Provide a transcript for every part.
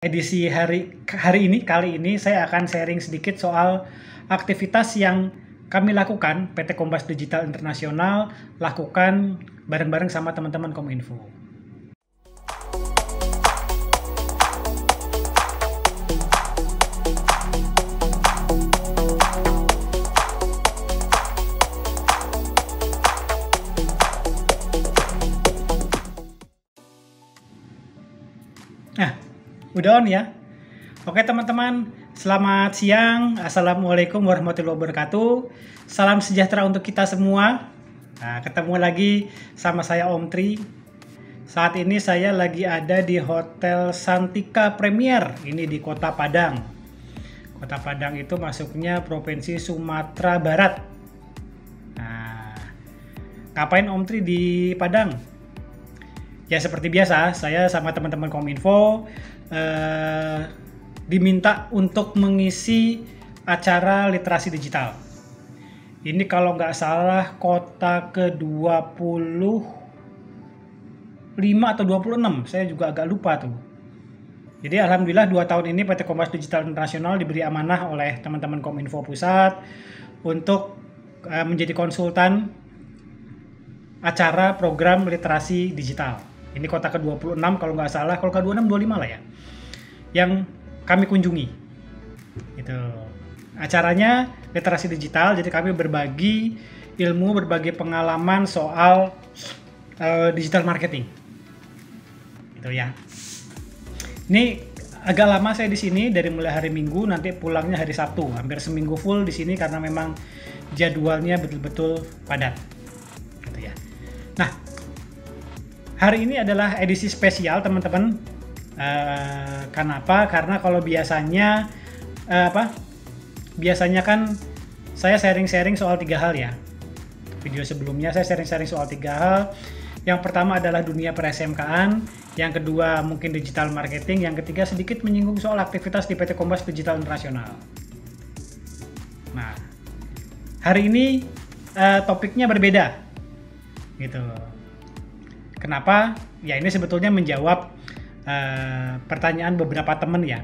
Edisi hari ini kali ini saya akan sharing sedikit soal aktivitas yang kami lakukan, PT Kompas Digital Internasional lakukan bareng-bareng sama teman-teman Kominfo. Nah, udah on ya? Oke teman-teman, selamat siang. Assalamualaikum warahmatullahi wabarakatuh. Salam sejahtera untuk kita semua. Nah, ketemu lagi sama saya Om Tri. Saat ini saya lagi ada di Hotel Santika Premier, ini di Kota Padang. Kota Padang itu masuknya Provinsi Sumatera Barat. Nah, ngapain Om Tri di Padang? Ya seperti biasa, saya sama teman-teman Kominfo diminta untuk mengisi acara literasi digital. Ini kalau nggak salah kota ke-25 atau 26, saya juga agak lupa tuh. Jadi alhamdulillah 2 tahun ini PT Kompas Digital Internasional diberi amanah oleh teman-teman Kominfo Pusat untuk menjadi konsultan acara program literasi digital. Ini kota ke-26 kalau nggak salah, kalau ke-26, 25 lah ya, yang kami kunjungi. Itu acaranya literasi digital, jadi kami berbagi ilmu, berbagi pengalaman soal digital marketing. Gitu ya. Ini agak lama saya di sini, dari mulai hari Minggu, nanti pulangnya hari Sabtu. Hampir seminggu full di sini karena memang jadwalnya betul-betul padat. Gitu ya. Nah, hari ini adalah edisi spesial teman-teman. Kenapa? Karena kalau biasanya biasanya kan saya sharing-sharing soal 3 hal ya. Video sebelumnya saya sharing-sharing soal 3 hal. Yang pertama adalah dunia per-SMK-an, yang kedua mungkin digital marketing, yang ketiga sedikit menyinggung soal aktivitas di PT Kompas Digital Internasional. Nah, hari ini topiknya berbeda. Gitu. Kenapa? Ya ini sebetulnya menjawab pertanyaan beberapa teman ya.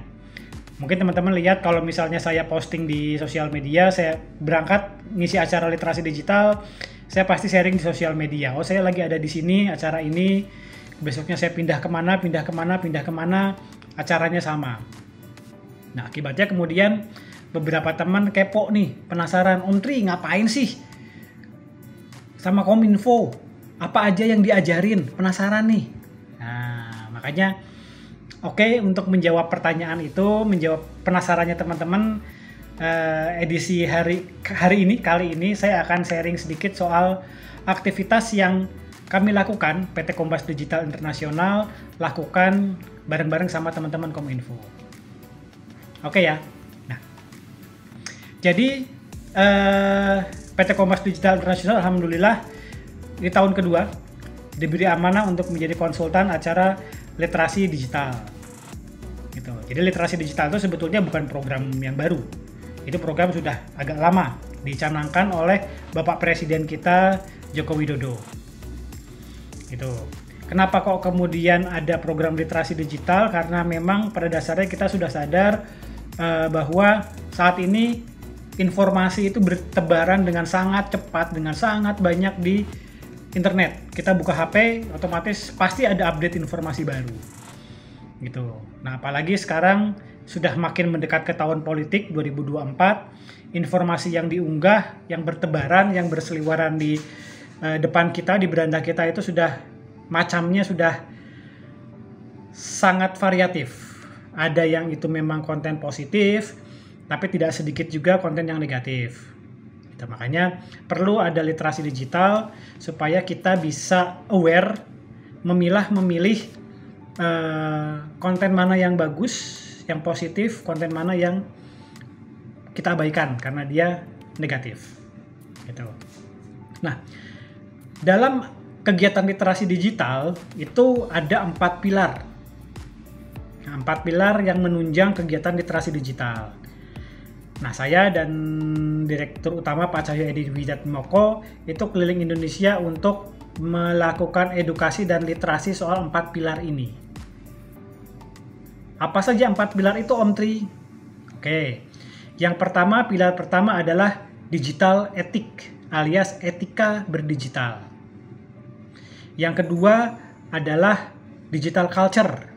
Mungkin teman-teman lihat kalau misalnya saya posting di sosial media, saya berangkat ngisi acara literasi digital, saya pasti sharing di sosial media. Oh, saya lagi ada di sini, acara ini, besoknya saya pindah kemana, acaranya sama. Nah, akibatnya kemudian beberapa teman kepo nih, penasaran, Om Tri ngapain sih sama Kominfo? Apa aja yang diajarin? Penasaran nih. Nah, makanya oke, untuk menjawab pertanyaan itu, menjawab penasarannya teman-teman, edisi hari ini kali ini saya akan sharing sedikit soal aktivitas yang kami lakukan, PT Kompas Digital Internasional lakukan bareng-bareng sama teman-teman Kominfo. Oke ya. Nah, jadi PT Kompas Digital Internasional alhamdulillah di tahun kedua diberi amanah untuk menjadi konsultan acara literasi digital. Gitu. Jadi literasi digital itu sebetulnya bukan program yang baru. Itu program sudah agak lama dicanangkan oleh Bapak Presiden kita Joko Widodo. Gitu. Kenapa kok kemudian ada program literasi digital? Karena memang pada dasarnya kita sudah sadar bahwa saat ini informasi itu bertebaran dengan sangat cepat, dengan sangat banyak di internet. Kita buka HP, otomatis pasti ada update informasi baru. Gitu. Nah, apalagi sekarang sudah makin mendekat ke tahun politik 2024, informasi yang diunggah, yang bertebaran, yang berseliweran di depan kita, di beranda kita itu sudah macamnya sudah sangat variatif. Ada yang itu memang konten positif, tapi tidak sedikit juga konten yang negatif. Makanya perlu ada literasi digital supaya kita bisa aware, memilih konten mana yang bagus, yang positif, konten mana yang kita abaikan karena dia negatif. Gitu. Nah, dalam kegiatan literasi digital itu ada 4 pilar. Nah, 4 pilar yang menunjang kegiatan literasi digital. Nah, saya dan Direktur Utama Pak Cahyo Edi Widatmoko itu keliling Indonesia untuk melakukan edukasi dan literasi soal 4 pilar ini. Apa saja 4 pilar itu Om Tri? Oke, yang pertama, pilar pertama adalah digital etik alias etika berdigital. Yang kedua adalah digital culture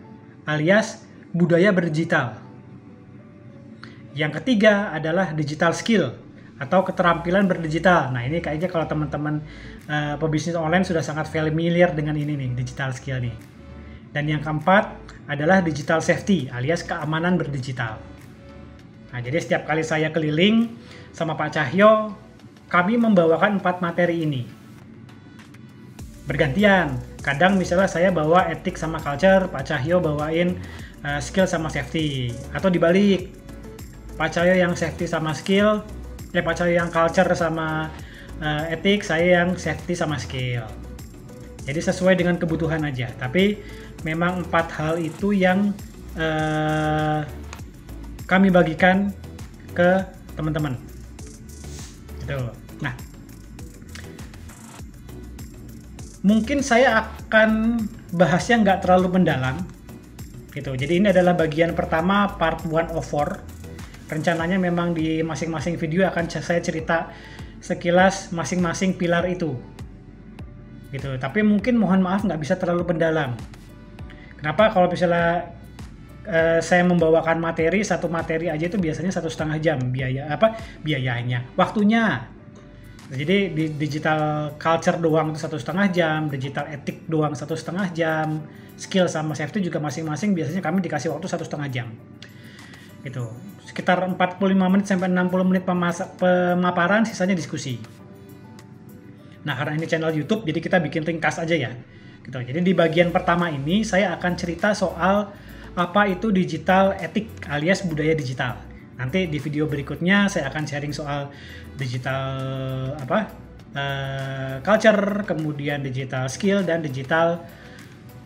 alias budaya berdigital. Yang ketiga adalah digital skill atau keterampilan berdigital. Nah, ini kayaknya kalau teman-teman pebisnis online sudah sangat familiar dengan ini nih, digital skill nih. Dan yang keempat adalah digital safety alias keamanan berdigital. Nah, jadi setiap kali saya keliling sama Pak Cahyo, kami membawakan 4 materi ini. Bergantian. Kadang misalnya saya bawa etik sama culture, Pak Cahyo bawain skill sama safety. Atau dibalik, Pak Cahyo yang safety sama skill, Pak Cahyo yang culture sama etik, saya yang safety sama skill. Jadi sesuai dengan kebutuhan aja. Tapi memang 4 hal itu yang kami bagikan ke teman-teman. Gitu. Nah, mungkin saya akan bahasnya nggak terlalu mendalam. Gitu. Jadi ini adalah bagian pertama, part 1 of 4. Rencananya memang di masing-masing video akan saya cerita sekilas masing-masing pilar itu. Gitu. Tapi mungkin mohon maaf nggak bisa terlalu mendalam. Kenapa? Kalau misalnya saya membawakan materi, satu materi aja itu biasanya 1,5 jam biayanya, waktunya. Jadi di digital culture doang itu 1,5 jam, digital etik doang 1,5 jam, skill sama safety juga masing-masing biasanya kami dikasih waktu 1,5 jam. Gitu. Sekitar 45 menit sampai 60 menit pemaparan, sisanya diskusi. Nah, karena ini channel YouTube, jadi kita bikin ringkas aja ya. Gitu. Jadi di bagian pertama ini saya akan cerita soal apa itu digital etik alias budaya digital. Nanti di video berikutnya saya akan sharing soal digital culture, kemudian digital skill dan digital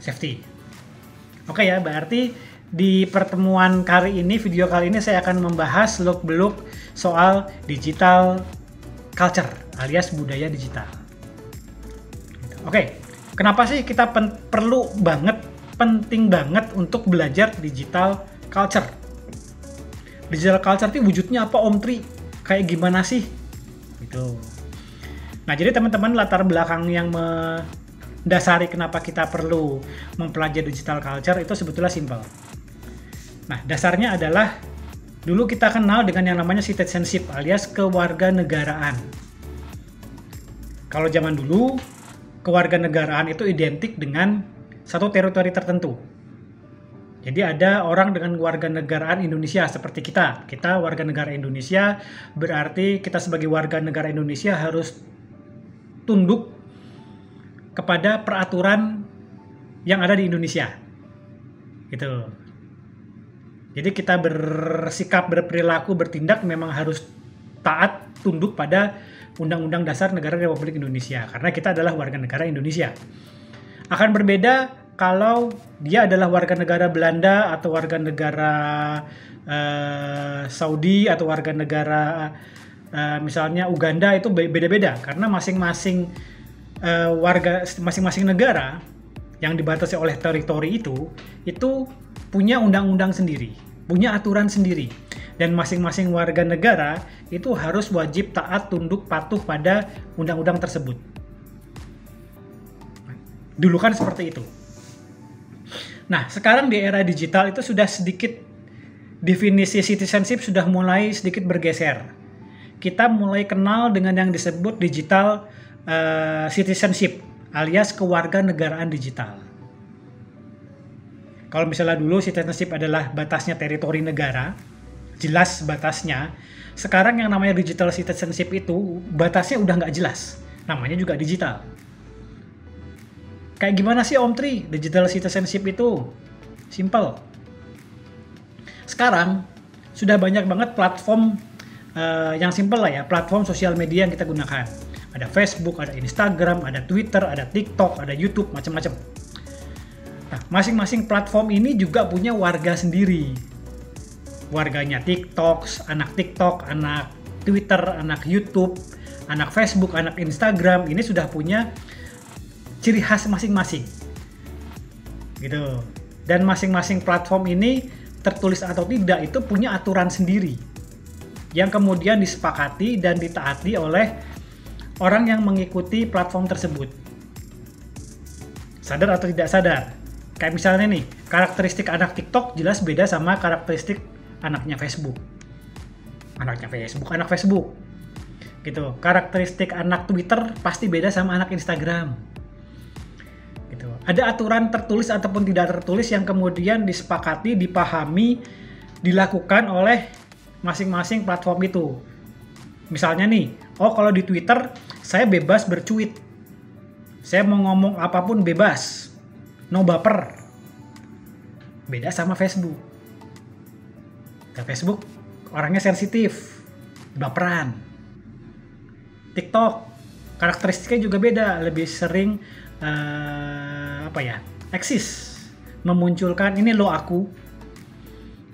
safety. Oke ya, berarti di pertemuan kali ini, video kali ini saya akan membahas seluk-beluk soal digital culture alias budaya digital. Oke, kenapa sih kita penting banget untuk belajar digital culture? Digital culture itu wujudnya apa Om Tri? Kayak gimana sih? Gitu. Nah, jadi teman-teman, latar belakang yang mendasari kenapa kita perlu mempelajari digital culture itu sebetulnya simpel. Nah, dasarnya adalah dulu kita kenal dengan yang namanya citizenship alias kewarganegaraan. Kalau zaman dulu, kewarganegaraan itu identik dengan satu teritori tertentu. Jadi ada orang dengan warganegaraan Indonesia seperti kita. Kita warga negara Indonesia, berarti kita sebagai warga negara Indonesia harus tunduk kepada peraturan yang ada di Indonesia. Gitu. Jadi kita bersikap, berperilaku, bertindak memang harus taat, tunduk pada Undang-Undang Dasar Negara Republik Indonesia. Karena kita adalah warga negara Indonesia. Akan berbeda kalau dia adalah warga negara Belanda atau warga negara Saudi atau warga negara misalnya Uganda, itu beda-beda karena masing-masing masing-masing negara yang dibatasi oleh teritori itu punya undang-undang sendiri, punya aturan sendiri, dan masing-masing warga negara itu harus wajib taat, tunduk, patuh pada undang-undang tersebut. Dulu kan seperti itu. Nah, sekarang di era digital itu sudah sedikit definisi citizenship sudah mulai sedikit bergeser. Kita mulai kenal dengan yang disebut digital citizenship alias kewarganegaraan digital. Kalau misalnya dulu citizenship adalah batasnya teritori negara, jelas batasnya. Sekarang yang namanya digital citizenship itu batasnya udah nggak jelas, namanya juga digital. Kayak gimana sih Om Tri digital citizenship itu? Simple. Sekarang sudah banyak banget platform yang simple lah ya, platform sosial media yang kita gunakan. Ada Facebook, ada Instagram, ada Twitter, ada TikTok, ada YouTube, macam-macam. Nah, masing-masing platform ini juga punya warga sendiri. Warganya TikTok, anak Twitter, anak YouTube, anak Facebook, anak Instagram, ini sudah punya ciri khas masing-masing. Gitu. Dan masing-masing platform ini tertulis atau tidak itu punya aturan sendiri yang kemudian disepakati dan ditaati oleh orang yang mengikuti platform tersebut. Sadar atau tidak sadar. Kayak misalnya nih, karakteristik anak TikTok jelas beda sama karakteristik anaknya Facebook. Anak Facebook. Gitu. Karakteristik anak Twitter pasti beda sama anak Instagram. Gitu. Ada aturan tertulis ataupun tidak tertulis yang kemudian disepakati, dipahami, dilakukan oleh masing-masing platform itu. Misalnya nih, kalau di Twitter saya bebas bercuit. Saya mau ngomong apapun bebas. No baper. Beda sama Facebook. Facebook orangnya sensitif, baperan. TikTok karakteristiknya juga beda, lebih sering eksis, memunculkan ini lo aku.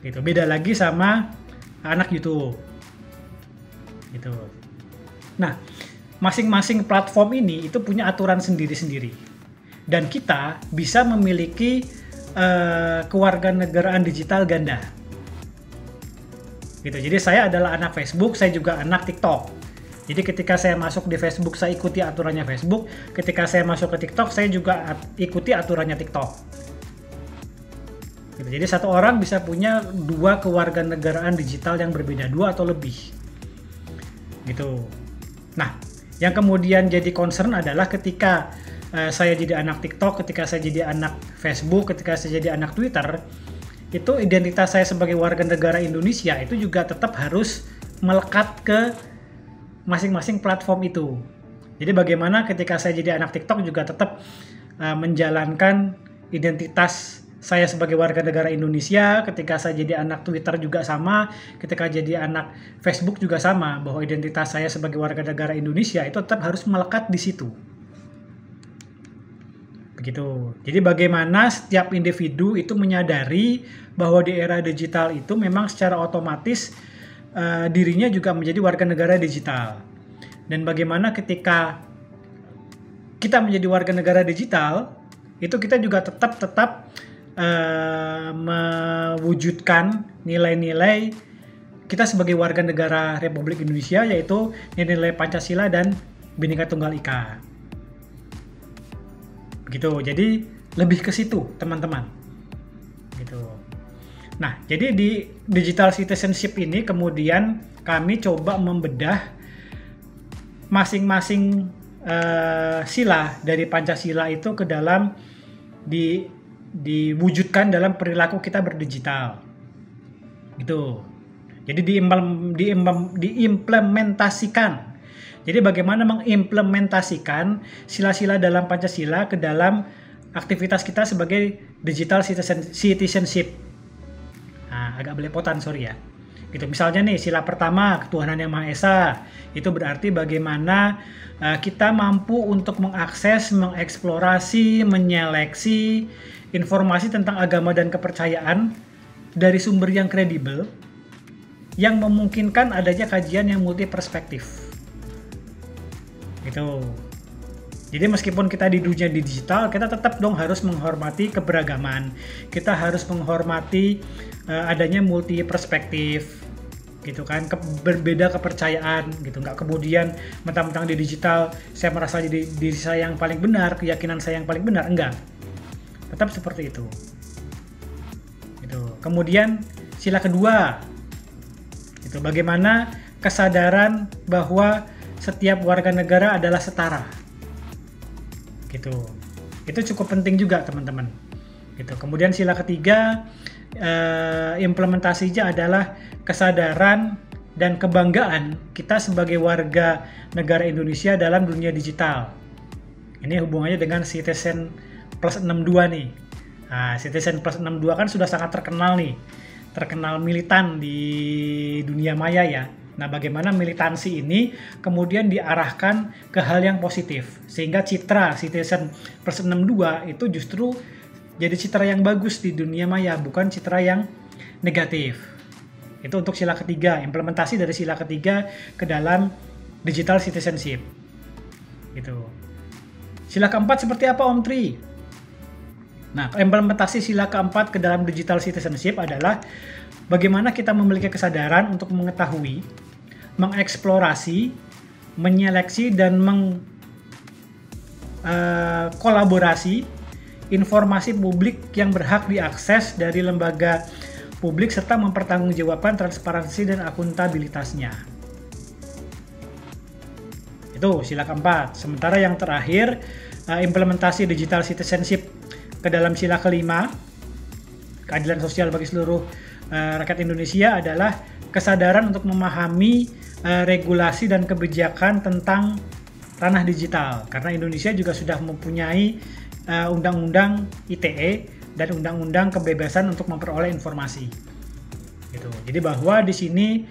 Gitu. Beda lagi sama anak YouTube. Gitu. Nah, masing-masing platform ini itu punya aturan sendiri-sendiri. Dan kita bisa memiliki kewarganegaraan digital ganda. Gitu. Jadi saya adalah anak Facebook, saya juga anak TikTok. Jadi ketika saya masuk di Facebook, saya ikuti aturannya Facebook. Ketika saya masuk ke TikTok, saya juga ikuti aturannya TikTok. Gitu. Jadi satu orang bisa punya dua kewarganegaraan digital yang berbeda, 2 atau lebih. Gitu. Nah, yang kemudian jadi concern adalah ketika saya jadi anak TikTok, ketika saya jadi anak Facebook, ketika saya jadi anak Twitter, itu identitas saya sebagai warga negara Indonesia itu juga tetap harus melekat ke masing-masing platform itu. Jadi bagaimana ketika saya jadi anak TikTok juga tetap menjalankan identitas saya sebagai warga negara Indonesia, ketika saya jadi anak Twitter juga sama, ketika jadi anak Facebook juga sama, bahwa identitas saya sebagai warga negara Indonesia itu tetap harus melekat di situ. Begitu. Jadi bagaimana setiap individu itu menyadari bahwa di era digital itu memang secara otomatis dirinya juga menjadi warga negara digital. Dan bagaimana ketika kita menjadi warga negara digital, itu kita juga tetap mewujudkan nilai-nilai kita sebagai warga negara Republik Indonesia, yaitu nilai Pancasila dan Bhinneka Tunggal Ika. Gitu. Jadi lebih ke situ, teman-teman. Gitu. Nah, jadi di digital citizenship ini kemudian kami coba membedah masing-masing sila dari Pancasila itu ke dalam diwujudkan dalam perilaku kita berdigital. Gitu. Jadi diimplementasikan. Jadi bagaimana mengimplementasikan sila-sila dalam Pancasila ke dalam aktivitas kita sebagai digital citizenship. Nah, agak belepotan, sorry ya. Gitu. Misalnya nih, sila pertama, ketuhanan yang Maha Esa. Itu berarti bagaimana kita mampu untuk mengakses, mengeksplorasi, menyeleksi informasi tentang agama dan kepercayaan dari sumber yang kredibel, yang memungkinkan adanya kajian yang multi perspektif. Gitu. Jadi meskipun kita di dunia digital, kita tetap dong harus menghormati keberagaman. Kita harus menghormati adanya multi perspektif, gitu kan, berbeda kepercayaan, gitu. Nggak kemudian mentang-mentang di digital saya merasa diri saya yang paling benar, keyakinan saya yang paling benar, enggak. Tetap seperti itu. Gitu. Kemudian sila kedua, itu bagaimana kesadaran bahwa setiap warga negara adalah setara. Gitu. Itu cukup penting juga, teman-teman. Gitu. Kemudian sila ketiga, implementasinya adalah kesadaran dan kebanggaan kita sebagai warga negara Indonesia dalam dunia digital. Ini hubungannya dengan Citizen Plus 62 nih. Nah, Citizen Plus 62 kan sudah sangat terkenal nih. Terkenal militan di dunia maya ya. Nah, bagaimana militansi ini kemudian diarahkan ke hal yang positif, sehingga citra Citizen Plus 62 itu justru jadi citra yang bagus di dunia maya, bukan citra yang negatif. Itu untuk sila ketiga, implementasi dari sila ketiga ke dalam digital citizenship. Gitu. Sila keempat seperti apa, Om Tri? Nah, implementasi sila keempat ke dalam digital citizenship adalah bagaimana kita memiliki kesadaran untuk mengetahui, mengeksplorasi, menyeleksi, dan kolaborasi informasi publik yang berhak diakses dari lembaga publik serta mempertanggungjawabkan transparansi dan akuntabilitasnya. Itu sila keempat. Sementara yang terakhir, implementasi digital citizenship ke dalam sila kelima, keadilan sosial bagi seluruh rakyat Indonesia, adalah kesadaran untuk memahami regulasi dan kebijakan tentang ranah digital. Karena Indonesia juga sudah mempunyai undang-undang ITE dan undang-undang kebebasan untuk memperoleh informasi. Gitu. Jadi bahwa di sini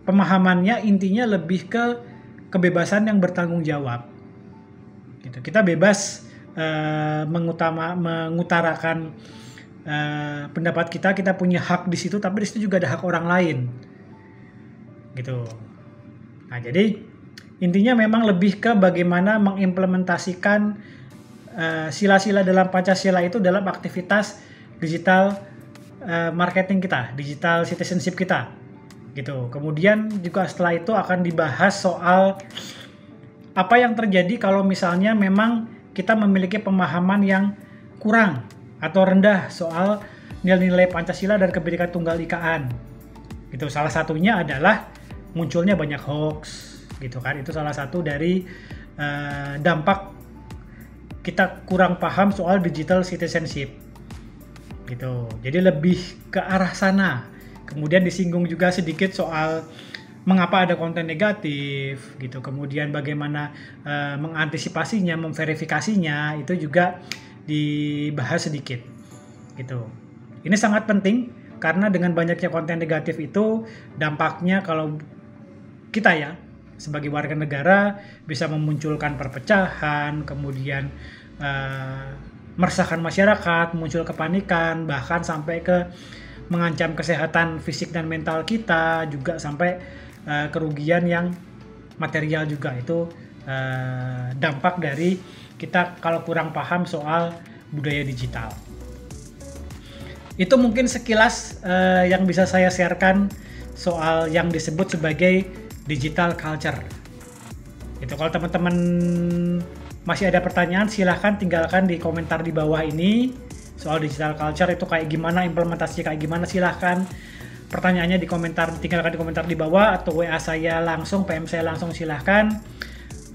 pemahamannya intinya lebih ke kebebasan yang bertanggung jawab. Gitu. Kita bebas mengutarakan pendapat kita punya hak di situ, tapi di situ juga ada hak orang lain. Gitu. Nah, jadi intinya memang lebih ke bagaimana mengimplementasikan sila-sila dalam Pancasila itu dalam aktivitas digital marketing kita, digital citizenship kita. Gitu. Kemudian juga setelah itu akan dibahas soal apa yang terjadi kalau misalnya memang kita memiliki pemahaman yang kurang atau rendah soal nilai-nilai Pancasila dan Kebinekaan Tunggal Ikaan. Gitu. Salah satunya adalah munculnya banyak hoax, gitu kan. Itu salah satu dari dampak kita kurang paham soal digital citizenship. Gitu. Jadi lebih ke arah sana. Kemudian disinggung juga sedikit soal mengapa ada konten negatif, gitu. Kemudian bagaimana mengantisipasinya, memverifikasinya, itu juga dibahas sedikit, gitu. Ini sangat penting karena dengan banyaknya konten negatif itu dampaknya kalau kita ya sebagai warga negara bisa memunculkan perpecahan, kemudian meresahkan masyarakat, muncul kepanikan, bahkan sampai ke mengancam kesehatan fisik dan mental kita, juga sampai kerugian yang material juga. Itu dampak dari kita kalau kurang paham soal budaya digital. Itu mungkin sekilas yang bisa saya sharekan soal yang disebut sebagai digital culture. Itu kalau teman-teman masih ada pertanyaan, silahkan tinggalkan di komentar di bawah ini. Soal digital culture itu kayak gimana, implementasi kayak gimana, silahkan pertanyaannya tinggalkan di komentar di bawah, atau WA saya langsung, PM saya langsung, silahkan.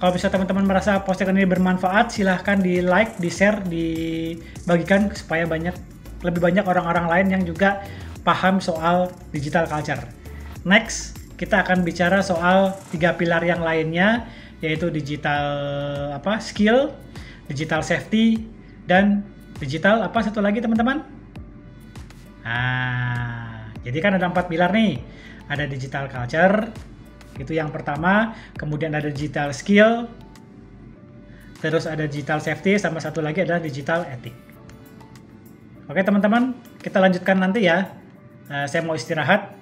Kalau bisa teman-teman merasa postingan ini bermanfaat, silahkan di like, di share, dibagikan supaya lebih banyak orang-orang lain yang juga paham soal digital culture. Next, kita akan bicara soal 3 pilar yang lainnya, yaitu digital skill, digital safety, dan digital satu lagi teman-teman? Jadi kan ada 4 pilar nih. Ada digital culture, itu yang pertama. Kemudian ada digital skill, terus ada digital safety, sama satu lagi adalah digital ethic. Oke teman-teman, kita lanjutkan nanti ya. Saya mau istirahat.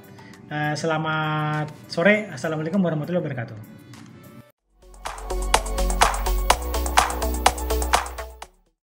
Selamat sore. Assalamualaikum warahmatullahi wabarakatuh.